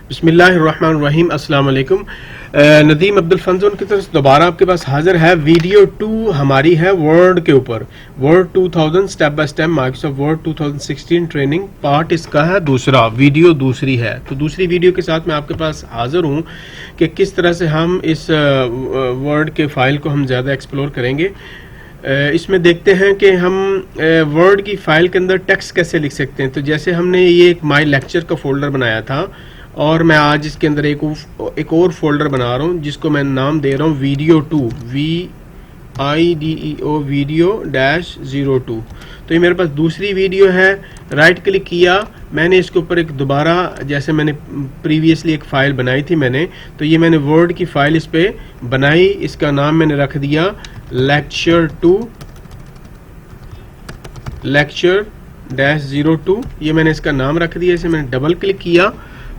बिस्मिल्लाहिर्रहमानिर्रहीम। अस्सलाम वालेकुम। नदीम अब्दुल फंजोन की तरफ से दोबारा आपके पास हाजिर है। वीडियो 2 हमारी है वर्ड के ऊपर, word 2000 step by step Microsoft word 2016 training part इसका है दूसरा, वीडियो दूसरी है। तो दूसरी वीडियो के साथ मैं आपके पास हाजिर हूँ कि किस तरह से हम इस वर्ड के फाइल को हम ज़्यादा एक्सप्लोर करेंगे। इसमें देखते हैं कि हम वर्ड की फाइल के अंदर टेक्स्ट कैसे लिख सकते हैं। तो जैसे हमने ये एक माई लेक्चर का फोल्डर बनाया था और मैं आज इसके अंदर एक और फोल्डर बना रहा हूँ जिसको मैं नाम दे रहा हूँ वीडियो 2, VIDEO वीडियो -02। तो ये मेरे पास दूसरी वीडियो है। राइट क्लिक किया, मैंने इसके ऊपर एक दोबारा, जैसे मैंने प्रीवियसली एक फ़ाइल बनाई थी तो ये मैंने वर्ड की फ़ाइल इस पर बनाई। इसका नाम मैंने रख दिया लेक्चर 2 लेक्चर -02। ये मैंने इसका नाम रख दिया। इसे मैंने डबल क्लिक किया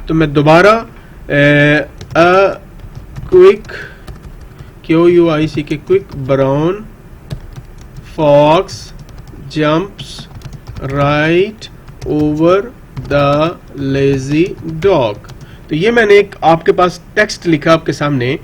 तो मैं दोबारा quick QUICK quick brown fox jumps right over the lazy dog. तो ये मैंने एक आपके पास टेक्स्ट लिखा आपके सामने।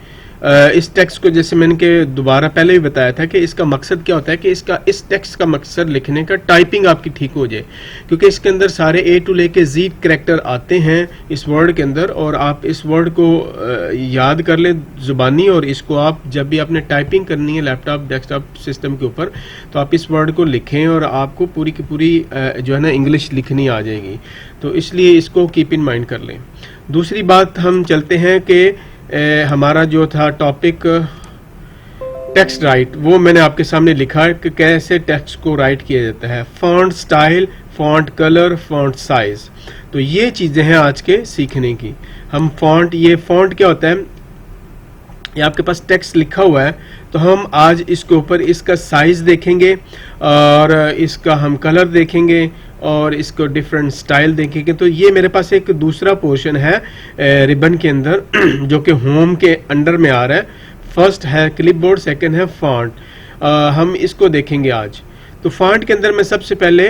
इस टेक्स्ट को जैसे मैंने के दोबारा पहले भी बताया था कि इसका मकसद क्या होता है कि इस टेक्स्ट का मकसद लिखने का टाइपिंग आपकी ठीक हो जाए, क्योंकि इसके अंदर सारे A to लेके Z करैक्टर आते हैं इस वर्ड के अंदर। और आप इस वर्ड को याद कर लें ज़ुबानी, और इसको आप जब भी आपने टाइपिंग करनी है लैपटॉप डेस्कटॉप सिस्टम के ऊपर तो आप इस वर्ड को लिखें और आपको पूरी की पूरी जो है ना इंग्लिश लिखनी आ जाएगी। तो इसलिए इसको कीप इन माइंड कर लें। दूसरी बात हम चलते हैं कि हमारा जो था टॉपिक टेक्स्ट राइट, वो मैंने आपके सामने लिखा है कि कैसे टेक्स्ट को राइट किया जाता है। Font style, font colour, font size, तो ये चीज़ें हैं आज के सीखने की। हम ये फॉन्ट क्या होता है, ये आपके पास टेक्स्ट लिखा हुआ है तो हम आज इसके ऊपर इसका साइज देखेंगे और इसका हम कलर देखेंगे और इसको डिफरेंट स्टाइल देखेंगे। तो ये मेरे पास एक दूसरा पोर्शन है रिबन के अंदर जो कि होम के अंडर में आ रहा है। फर्स्ट है क्लिपबोर्ड, सेकंड है फॉन्ट। हम इसको देखेंगे आज। तो फॉन्ट के अंदर मैं सबसे पहले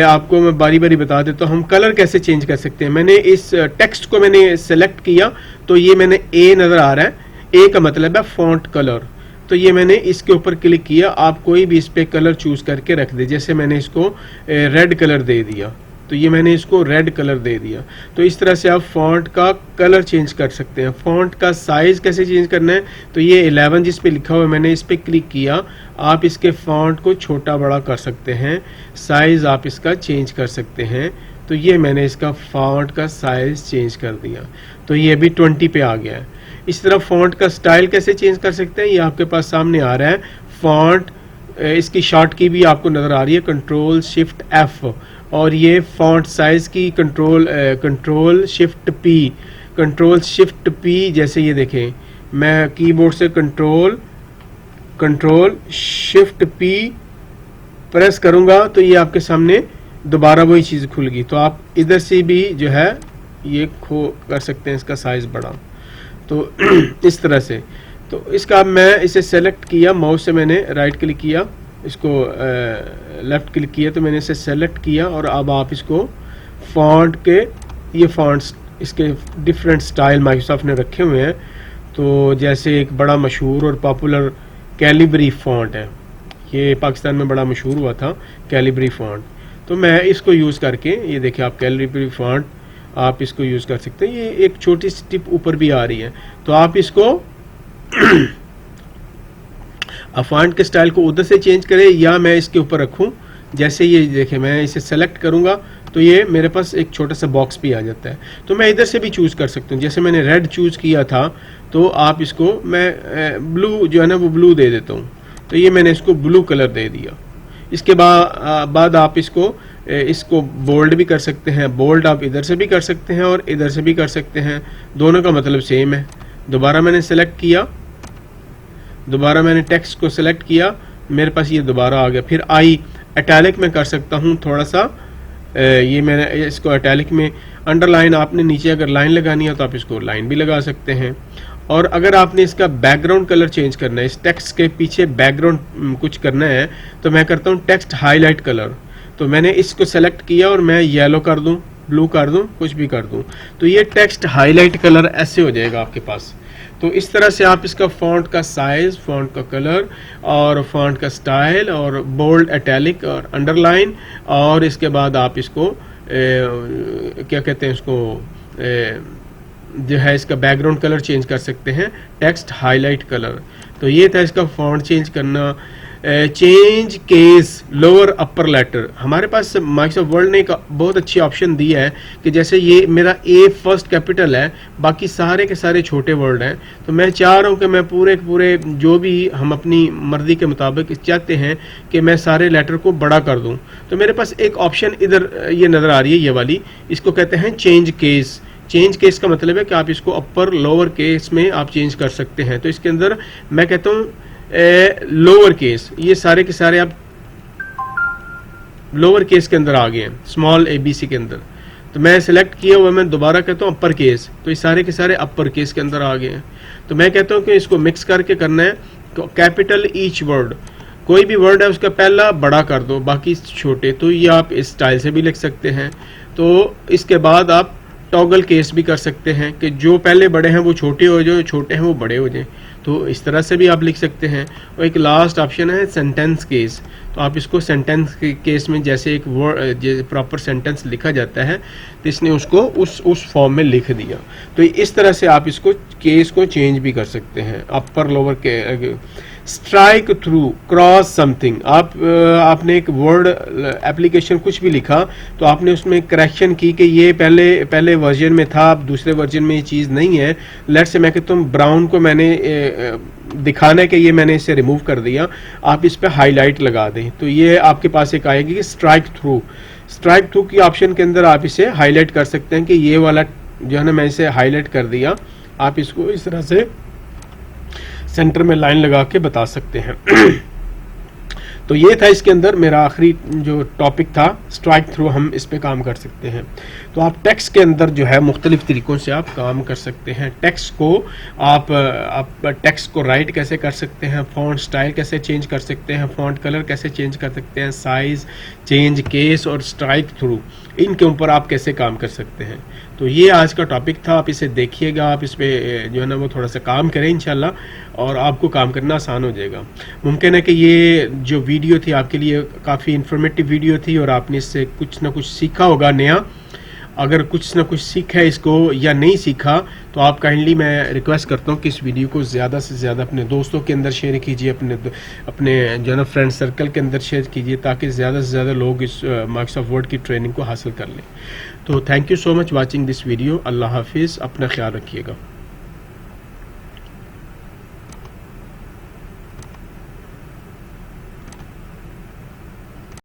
आपको मैं बारी बारी बता देता हूँ हम कलर कैसे चेंज कर सकते हैं। मैंने इस टेक्स्ट को मैंने सेलेक्ट किया तो ये मैंने A नज़र आ रहा है, A का मतलब है फॉन्ट कलर। तो ये मैंने इसके ऊपर क्लिक किया। आप कोई भी इस पे कलर चूज करके रख दे, जैसे मैंने इसको रेड कलर दे दिया तो ये मैंने इसको रेड कलर दे दिया। तो इस तरह से आप फॉन्ट का कलर चेंज कर सकते हैं। फॉन्ट का साइज कैसे चेंज करना है, तो ये 11 जिस पे लिखा हुआ है मैंने इस पे क्लिक किया। आप इसके फॉन्ट को छोटा बड़ा कर सकते हैं, साइज आप इसका चेंज कर सकते हैं। तो ये मैंने इसका फॉन्ट का साइज चेंज कर दिया तो ये अभी 20 पे आ गया है। इस तरह फॉन्ट का स्टाइल कैसे चेंज कर सकते हैं, ये आपके पास सामने आ रहा है। फॉन्ट, इसकी शॉर्ट की भी आपको नज़र आ रही है, कंट्रोल शिफ्ट F। और ये फॉन्ट साइज की कंट्रोल शिफ्ट P। जैसे ये देखें, मैं कीबोर्ड से कंट्रोल शिफ्ट P प्रेस करूँगा तो ये आपके सामने दोबारा वही चीज़ खुल गई। तो आप इधर से भी जो है ये कर सकते हैं इसका साइज़ बड़ा। तो इस तरह से, तो इसका मैं इसे सेलेक्ट किया, माउस से मैंने राइट क्लिक किया, इसको लेफ़्ट क्लिक किया तो मैंने इसे सेलेक्ट किया। और अब आप इसको फॉन्ट के, ये फॉन्ट्स इसके डिफरेंट स्टाइल माइक्रोसॉफ्ट ने रखे हुए हैं। तो जैसे एक बड़ा मशहूर और पॉपुलर कैलिब्री फॉन्ट है, ये पाकिस्तान में बड़ा मशहूर हुआ था कैलिब्री फॉन्ट। तो मैं इसको यूज़ करके, ये देखिए आप कैलिब्री फॉन्ट आप इसको यूज़ कर सकते हैं। ये एक छोटी सी टिप ऊपर भी आ रही है तो आप इसको फॉन्ट के स्टाइल को उधर से चेंज करें या मैं इसके ऊपर रखूं। जैसे ये देखें, मैं इसे सेलेक्ट करूंगा तो ये मेरे पास एक छोटा सा बॉक्स भी आ जाता है। तो मैं इधर से भी चूज़ कर सकता हूँ। जैसे मैंने रेड चूज़ किया था तो आप इसको मैं ब्लू जो है ना वो ब्लू दे देता हूँ। तो ये मैंने इसको ब्लू कलर दे दिया। इसके बाद आप इसको बोल्ड भी कर सकते हैं। बोल्ड आप इधर से भी कर सकते हैं और इधर से भी कर सकते हैं, दोनों का मतलब सेम है। दोबारा मैंने सेलेक्ट किया, दोबारा मैंने टेक्स्ट को सेलेक्ट किया, मेरे पास ये दोबारा आ गया। फिर आई इटैलिक में कर सकता हूँ थोड़ा सा, ये मैंने इसको इटैलिक में अंडरलाइन, आपने नीचे अगर लाइन लगानी है तो आप इसको लाइन भी लगा सकते हैं। और अगर आपने इसका बैकग्राउंड कलर चेंज करना है, इस टेक्स्ट के पीछे बैकग्राउंड कुछ करना है तो मैं करता हूँ टेक्स्ट हाईलाइट कलर। तो मैंने इसको सेलेक्ट किया और मैं येलो कर दूं, ब्लू कर दूं, कुछ भी कर दूं, तो ये टेक्स्ट हाईलाइट कलर ऐसे हो जाएगा आपके पास। तो इस तरह से आप इसका फॉन्ट का साइज, फॉन्ट का कलर और फॉन्ट का स्टाइल और बोल्ड, इटैलिक और अंडरलाइन, और इसके बाद आप इसको क्या कहते हैं उसको जो है इसका बैकग्राउंड कलर चेंज कर सकते हैं, टेक्स्ट हाईलाइट कलर। तो ये था इसका फॉन्ट चेंज करना। Change case lower upper letter, हमारे पास माइक्रोसॉफ्ट वर्ड ने एक बहुत अच्छी ऑप्शन दी है कि जैसे ये मेरा ए फर्स्ट कैपिटल है, बाकी सारे के सारे छोटे वर्ड हैं, तो मैं चाह रहा हूँ कि मैं पूरे पूरे जो भी हम अपनी मर्जी के मुताबिक चाहते हैं कि मैं सारे लेटर को बड़ा कर दूँ, तो मेरे पास एक ऑप्शन इधर ये नज़र आ रही है, ये वाली, इसको कहते हैं चेंज केस। चेंज केस का मतलब है कि आप इसको अपर लोअर केस में आप चेंज कर सकते हैं। तो इसके अंदर मैं कहता हूँ लोअर केस, ये सारे के सारे आप लोअर केस के अंदर आ गए हैं, स्मॉल ABC के अंदर। तो मैं सिलेक्ट किया हुआ, मैं दोबारा कहता हूँ अपर केस, तो ये सारे के सारे अपर केस के अंदर आ गए हैं। तो मैं कहता हूँ कि इसको मिक्स करके करना है। तो कैपिटल ईच वर्ड, कोई भी वर्ड है उसका पहला बड़ा कर दो, बाकी छोटे। तो ये आप इस स्टाइल से भी लिख सकते हैं। तो इसके बाद आप टॉगल केस भी कर सकते हैं कि जो पहले बड़े हैं वो छोटे हो जाए, छोटे हैं वो बड़े हो जाए, तो इस तरह से भी आप लिख सकते हैं। और एक लास्ट ऑप्शन है सेंटेंस केस, तो आप इसको सेंटेंस केस में जैसे एक वर्ड प्रॉपर सेंटेंस लिखा जाता है, तो इसने उसको उस फॉर्म में लिख दिया। तो इस तरह से आप इसको केस को चेंज भी कर सकते हैं, अपर लोअर के। स्ट्राइक थ्रू, क्रॉस समथिंग, आपने एक वर्ड एप्लीकेशन कुछ भी लिखा, तो आपने उसमें करेक्शन की कि ये पहले वर्जन में था, अब दूसरे वर्जन में ये चीज़ नहीं है। लेट्स से मैं कहता हूँ ब्राउन को मैंने दिखाना है कि ये मैंने इसे रिमूव कर दिया, आप इस पर हाईलाइट लगा दें, तो ये आपके पास एक आएगी कि स्ट्राइक थ्रू। स्ट्राइक थ्रू की ऑप्शन के अंदर आप इसे हाईलाइट कर सकते हैं कि ये वाला जो है ना, मैं इसे हाईलाइट कर दिया, आप इसको इस तरह से सेंटर में लाइन लगा के बता सकते हैं। तो ये था इसके अंदर मेरा आखिरी जो टॉपिक था, स्ट्राइक थ्रू, हम इस पे काम कर सकते हैं। तो आप टेक्स्ट के अंदर जो है मुख्तलिफ तरीक़ों से आप काम कर सकते हैं। टेक्स्ट को आप टेक्स्ट को राइट कैसे कर सकते हैं, फॉन्ट स्टाइल कैसे चेंज कर सकते हैं, फॉन्ट कलर कैसे चेंज कर सकते हैं, साइज़, चेंज केस और स्ट्राइक थ्रू, इनके ऊपर आप कैसे काम कर सकते हैं। तो ये आज का टॉपिक था, आप इसे देखिएगा, आप इस पर जो है ना वो थोड़ा सा काम करें इंशाल्लाह, और आपको काम करना आसान हो जाएगा। मुमकिन है कि ये जो वीडियो थी आपके लिए काफ़ी इन्फॉर्मेटिव वीडियो थी और आपने इससे कुछ ना कुछ सीखा होगा नया। अगर कुछ ना कुछ सीखा है इसको या नहीं सीखा, तो आप काइंडली, मैं रिक्वेस्ट करता हूँ कि इस वीडियो को ज़्यादा से ज़्यादा अपने दोस्तों के अंदर शेयर कीजिए, अपने जो ना फ्रेंड सर्कल के अंदर शेयर कीजिए, ताकि ज़्यादा से ज़्यादा लोग इस माइक्रोसॉफ्ट वर्ड की ट्रेनिंग को हासिल कर लें। तो thank you so much watching this video. अल्लाह हाफिज़, अपना ख्याल रखिएगा।